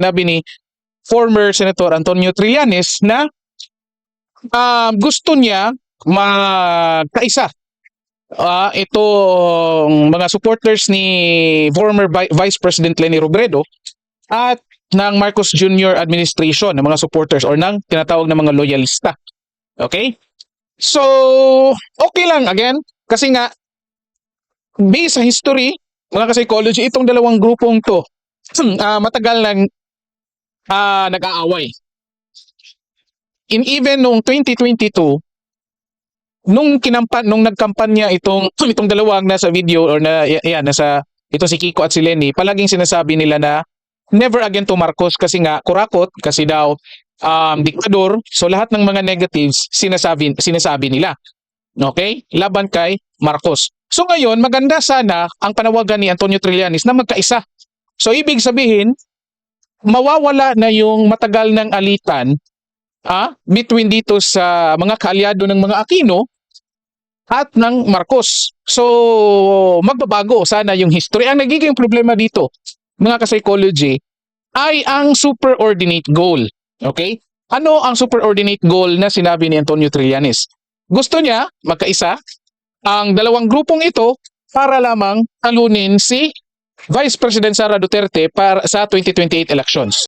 sinabi ni former Senator Antonio Trillanes na gusto niya magkaisa itong mga supporters ni former Vice President Leni Robredo at ng Marcos Jr. administration, ng mga supporters or ng tinatawag na mga loyalista. Okay? So, okay lang again kasi nga based sa history, mga ka-psychology, itong dalawang grupong to matagal nang nag-aaway. Even noong 2022, nung nagkampanya itong dalawang nasa video or nasa ito si Kiko at si Leni, palaging sinasabi nila na never again to Marcos kasi nga kurakot, kasi daw diktador, so lahat ng mga negatives sinasabi nila. Okay? Laban kay Marcos. So ngayon, maganda sana ang panawagan ni Antonio Trillanes na magkaisa. So ibig sabihin, mawawala na yung matagal ng alitan between dito sa mga kaalyado ng mga Aquino at ng Marcos. So magbabago sana yung history. Ang nagiging problema dito, mga ka-psychology, ay ang superordinate goal. Okay? Ano ang superordinate goal na sinabi ni Antonio Trillanes? Gusto niya magkaisa ang dalawang grupong ito para lamang talunin si Vice President Sara Duterte para sa 2028 elections.